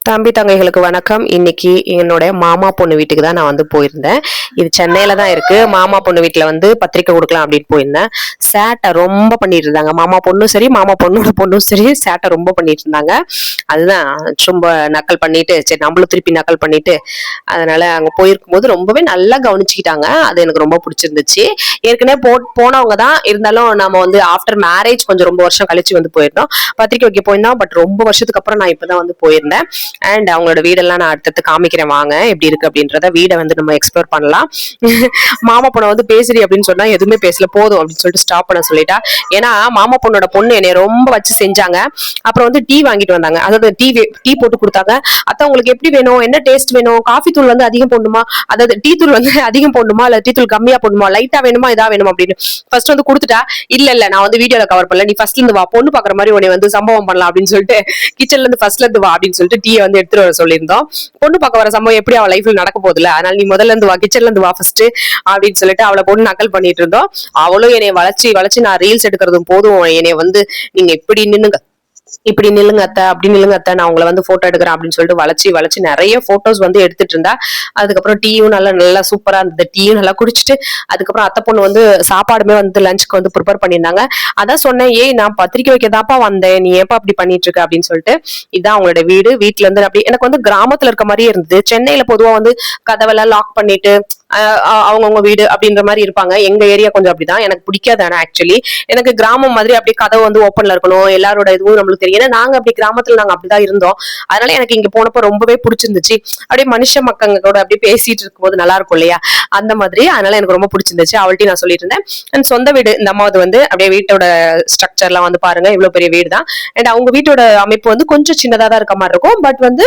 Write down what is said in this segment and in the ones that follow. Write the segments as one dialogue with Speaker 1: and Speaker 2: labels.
Speaker 1: தம்பி தங்கைகளுக்கு வணக்கம். இன்னைக்கு என்னோட மாமா பொண்ணு வீட்டுக்கு தான் நான் வந்து போயிருந்தேன். இது சென்னையில தான் இருக்கு. மாமா பொண்ணு வீட்டுல வந்து பத்திரிக்கை கொடுக்கலாம் அப்படின்னு போயிருந்தேன். சேட்டை ரொம்ப பண்ணிட்டு இருந்தாங்க. மாமா பொண்ணும் சரி, மாமா பொண்ணோட பொண்ணும் சரி, சேட்டை ரொம்ப பண்ணிட்டு இருந்தாங்க. அதுதான் ரொம்ப நக்கல் பண்ணிட்டு, சரி நம்மளும் திருப்பி நக்கல் பண்ணிட்டு, அதனால அங்க போயிருக்கும் போது ரொம்பவே நல்லா கவனிச்சுக்கிட்டாங்க. அது எனக்கு ரொம்ப பிடிச்சிருந்துச்சு. ஏற்கனவே போனவங்க தான், இருந்தாலும் நம்ம வந்து ஆஃப்டர் மேரேஜ் கொஞ்சம் ரொம்ப வருஷம் கழிச்சு வந்து போயிருந்தோம். பத்திரிக்கை வைக்க போயிருந்தோம். பட் ரொம்ப வருஷத்துக்கு அப்புறம் நான் இப்பதான் வந்து போயிருந்தேன். அண்ட் அவங்களோட வீடெல்லாம் நான் அடுத்தது காமிக்கிறேன் வாங்க எப்படி இருக்கு அப்படின்றத. வீடை வந்து நம்ம எக்ஸ்ப்ளோர் பண்ணலாம். மாமா பொண்ணை வந்து பேசுறி அப்படின்னு சொன்னா எதுவுமே பேசல, போதும் அப்படின்னு சொல்லிட்டு ஸ்டாப் பண்ண சொல்லிட்டா. ஏன்னா மாமா பொண்ணோட பொண்ணு என்னை ரொம்ப வச்சு செஞ்சாங்க. அப்புறம் வந்து டீ வாங்கிட்டு வந்தாங்க. அதாவது டீ போட்டு கொடுத்தாங்க. அதான் உங்களுக்கு எப்படி வேணும், என்ன டேஸ்ட் வேணும், காஃபி தூள் வந்து அதிகம் போடணுமா, அதாவது டீ தூள் வந்து அதிகம் போடணுமா இல்ல டீ தூள் கம்மியா போடணுமா, லைட்டா வேணுமா இதா வேணும் அப்படின்னு ஃபர்ஸ்ட் வந்து கொடுத்துட்டா. இல்ல நான் வந்து வீடியோல கவர் பண்ணல, நீ ஃபர்ஸ்ட்ல இருந்து வா, பொண்ணு பாக்குற மாதிரி உன்னை வந்து சம்பவம் பண்ணலாம் அப்படின்னு சொல்லிட்டு கிச்சன்ல இருந்து ஃபர்ஸ்ட்ல இருந்து வா அப்படின்னு சொல்லிட்டு டீ வந்து எடுத்துட்டு வர சொல்லியிருந்தோம். பொண்ணு பார்க்க வர சம்பவம் எப்படி அவள் லைஃப்ல நடக்க போகுதுல, அதனால நீ முதல்ல இருந்து வா, கிச்சன்ல இருந்து வா ஃபர்ஸ்ட் அப்படின்னு சொல்லிட்டு அவளை பொண்ணு நக்கல் பண்ணிட்டு இருந்தோம். அவளும் என்னை வளைச்சு நான் ரீல்ஸ் எடுக்கிறதும் போதும், என்னை வந்து நீங்க இப்படி நில்லுங்க அத்தை, அப்படி நில்லுங்க அத்தை, நான் உங்களை வந்து போட்டோ எடுக்கிறேன் அப்படின்னு சொல்லிட்டு வளைச்சு நிறைய போட்டோஸ் வந்து எடுத்துட்டு இருந்தா. அதுக்கப்புறம் டீயும் நல்லா சூப்பரா இருந்தது. டீயும் நல்லா குடிச்சிட்டு அதுக்கப்புறம் அத்தை பொண்ணு வந்து சாப்பாடுமே வந்து லஞ்சுக்கு வந்து ப்ரிப்பேர் பண்ணியிருந்தாங்க. அதான் சொன்னேன், ஏய் நான் பத்திரிக்கை வைக்கதாப்பா வந்தேன், நீ ஏப்பா அப்படி பண்ணிட்டு இருக்க அப்படின்னு சொல்லிட்டு. இதுதான் அவங்களோட வீட்டுல இருந்து அப்படி எனக்கு வந்து கிராமத்துல இருக்க மாதிரியே இருந்தது. சென்னையில பொதுவா வந்து கதவெல்லாம் லாக் பண்ணிட்டு அவங்கவுங்க வீடு அப்படின்ற மாதிரி இருப்பாங்க. எங்க ஏரியா கொஞ்சம் அப்படிதான், எனக்கு பிடிக்காது. ஆனா ஆக்சுவலி எனக்கு கிராமம் மாதிரி அப்படியே கதவு வந்து ஓப்பன்ல இருக்கணும், எல்லாரோட இதுவும் நம்மளுக்கு தெரியும். ஏன்னா நாங்க அப்படி கிராமத்துல நாங்க அப்படிதான் இருந்தோம். அதனால எனக்கு இங்க போனப்போ ரொம்பவே பிடிச்சிருந்துச்சு. அப்படியே மனுஷ மக்கங்க கூட அப்படியே பேசிட்டு இருக்கும்போது நல்லா இருக்கும் இல்லையா, அந்த மாதிரி. அதனால எனக்கு ரொம்ப பிடிச்சிருந்துச்சு. அவள்கிட்ட நான் சொல்லிட்டு இருந்தேன். சொந்த வீடு இந்த அம்மாவது வந்து அப்படியே வீட்டோட ஸ்ட்ரக்சர் எல்லாம் வந்து பாருங்க, இவ்வளவு பெரிய வீடு தான். அண்ட் அவங்க வீட்டோட அமைப்பு வந்து கொஞ்சம் சின்னதா தான் இருக்க மாதிரி இருக்கும். பட் வந்து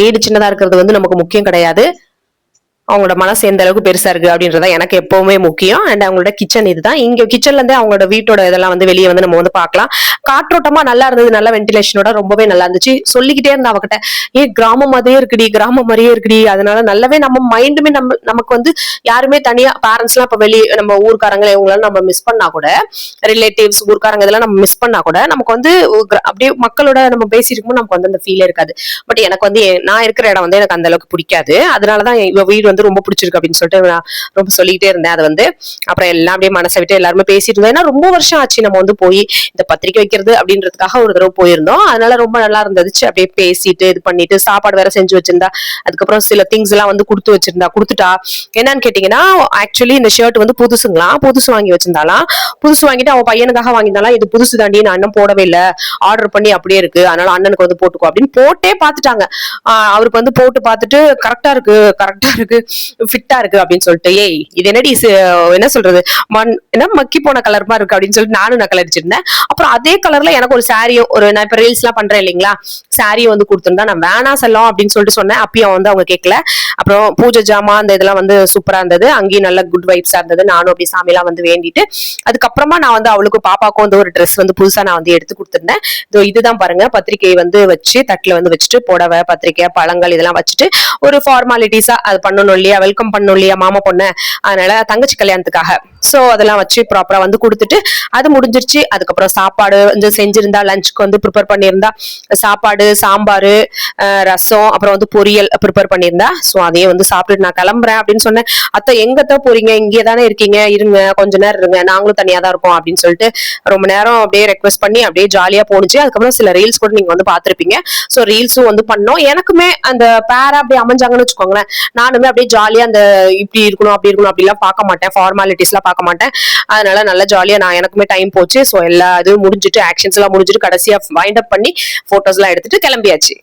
Speaker 1: வீடு சின்னதா இருக்கிறது வந்து நமக்கு முக்கியம் கிடையாது, அவங்களோட மனசு எந்த அளவுக்கு பெருசா இருக்கு அப்படின்றத எனக்கு எப்பவுமே முக்கியம். அண்ட் அவங்களோட கிச்சன் இதுதான். இங்க கிச்சன்ல இருந்து அவங்களோட வீட்டோட இதெல்லாம் வந்து வெளியே வந்து நம்ம வந்து பார்க்கலாம். காற்றோட்டமா நல்லா இருந்தது, நல்ல வென்டிலேஷனோட ரொம்பவே நல்லா இருந்துச்சு. சொல்லிக்கிட்டே இருந்தா அவகிட்ட, கிராமம் மாதிரியே இருக்குடி, கிராமம் மாதிரியே இருக்குடி. அதனால நல்லாவே நம்ம மைண்டுமே நமக்கு வந்து யாருமே தனியா பேரண்ட்ஸ் எல்லாம் இப்ப வெளியே நம்ம ஊர்க்காரங்களை இவங்களாம் நம்ம மிஸ் பண்ணா கூட, ரிலேட்டிவ்ஸ் ஊர்க்காரங்க இதெல்லாம் நம்ம மிஸ் பண்ணா கூட நமக்கு வந்து அப்படியே மக்களோட நம்ம பேசிருக்கும் நமக்கு வந்து அந்த ஃபீலே இருக்காது. பட் எனக்கு வந்து நான் இருக்கிற இடம் வந்து எனக்கு அந்த அளவுக்கு பிடிக்காது. அதனாலதான் இவ வீடு வந்து ரொம்ப பிடிச்சிருக்கு அப்படின்னு சொல்லிட்டு நான் ரொம்ப சொல்லிக்கிட்டே இருந்தேன். அது வந்து அப்புறம் எல்லாம் அப்படியே மனசை விட்டு எல்லாருமே பேசிட்டு இருந்தோம். ஏன்னா ரொம்ப வருஷம் ஆச்சு நம்ம வந்து போய் இந்த பத்திரிக்கை வைக்கிறது அப்படின்றதுக்காக ஒரு தடவை போயிருந்தோம். அதனால ரொம்ப நல்லா இருந்துச்சு. அப்படியே பேசிட்டு இது பண்ணிட்டு சாப்பாடு வேற செஞ்சு வச்சிருந்தா. அதுக்கப்புறம் சில திங்ஸ் எல்லாம் வந்து கொடுத்துட்டா. என்னன்னு கேட்டீங்கன்னா, ஆக்சுவலி இந்த ஷர்ட் வந்து புதுசு வாங்கி வச்சிருந்தாலாம். புதுசு வாங்கிட்டு அவன் பையனுக்காக வாங்கியிருந்தாலும், இது புதுசு தாண்டி நான் இன்னும் போடவே இல்லை, ஆர்டர் பண்ணி அப்படியே இருக்கு, அதனால அண்ணனுக்கு வந்து போட்டுக்கோ அப்படின்னு போட்டே பார்த்துட்டாங்க. அவருக்கு வந்து போட்டு பார்த்துட்டு கரெக்டா இருக்கு ஃபிட்டா இருக்கு அப்படின்னு சொல்லிட்டு, இது என்னடி என்ன சொல்றது, என்ன மக்கி போன கலர் மாதிரி இருக்கு அப்படின்னு சொல்லிட்டு நானும் நக்கல் அடிச்சிருந்தேன். அப்புறம் அதே கலர்ல எனக்கு ஒரு சாரியும், நான் இப்ப ரீல்ஸ் எல்லாம் பண்றேன் இல்லைங்களா, சாரியும் வந்து கொடுத்துருந்தா. நான் வேணா செல்லம் அப்படின்னு சொல்லிட்டு சொன்னேன். அப்பயும் வந்து அவங்க கேட்கல. அப்புறம் பூஜை ஜாமா அந்த இதெல்லாம் வந்து சூப்பரா இருந்தது. அங்கேயும் நல்ல குட் வைப்ஸா இருந்தது. நானும் அப்படி சாமி எல்லாம் வந்து வேண்டிட்டு அதுக்கப்புறமா நான் வந்து அவளுக்கு பாப்பாக்கும் வந்து ஒரு ட்ரெஸ் வந்து புதுசா நான் வந்து எடுத்து கொடுத்துருந்தேன். இதுதான் பாருங்க, பத்திரிகை வந்து வச்சு தட்டுல வந்து வச்சுட்டு புடவை பத்திரிக்கை பழங்கள் இதெல்லாம் வச்சுட்டு ஒரு ஃபார்மாலிட்டிஸா அது பண்ணணும் இல்லையா, வெல்கம் பண்ணணும் இல்லையா மாமா பொண்ணு, அதனால தங்கச்சி கல்யாணத்துக்காக. சோ அதெல்லாம் வச்சு ப்ராப்பரா வந்து கொடுத்துட்டு அது முடிஞ்சிருச்சு. அதுக்கப்புறம் சாப்பாடு வந்து செஞ்சிருந்தா, லஞ்சுக்கு வந்து ப்ரிப்பேர் பண்ணியிருந்தா, சாப்பாடு சாம்பார் ரசம் அப்புறம் வந்து பொரியல் ப்ரிப்பேர் பண்ணியிருந்தா. ஸோ அதையே வந்து சாப்பிட்டுட்டு நான் கிளம்புறேன் அப்படின்னு சொன்னேன். அத்தை எங்கத்தான் போறீங்க, இங்கே தானே இருக்கீங்க, இருங்க கொஞ்ச நேரம் இருங்க, நாங்களும் தனியா தான் இருக்கோம் அப்படின்னு சொல்லிட்டு ரொம்ப நேரம் அப்படியே ரெக்வெஸ்ட் பண்ணி அப்படியே ஜாலியா போனுச்சு. அதுக்கப்புறம் சில ரீல்ஸ் கூட நீங்க வந்து பாத்திருப்பீங்க. ஸோ ரீல்ஸும் வந்து பண்ணோம். எனக்குமே அந்த பேரா அப்படி அமைஞ்சாங்கன்னு வச்சுக்கோங்களேன், நானுமே அப்படியே ஜாலியா அந்த இப்படி இருக்கணும் அப்படி இருக்கணும் அப்படிலாம் பார்க்க மாட்டேன், ஃபார்மாலிட்டிஸ் எல்லாம் பார்க்க மாட்டேன். அதனால நல்லா ஜாலியா எனக்குமே டைம் போச்சு. ஸோ எல்லா இதுவும் முடிஞ்சிட்டு ஆக்ஷன்ஸ் எல்லாம் முடிஞ்சிட்டு கடைசியா வைண்ட் அப் பண்ணி போட்டோஸ் எல்லாம் எடுத்துட்டு கிளம்பியாச்சு.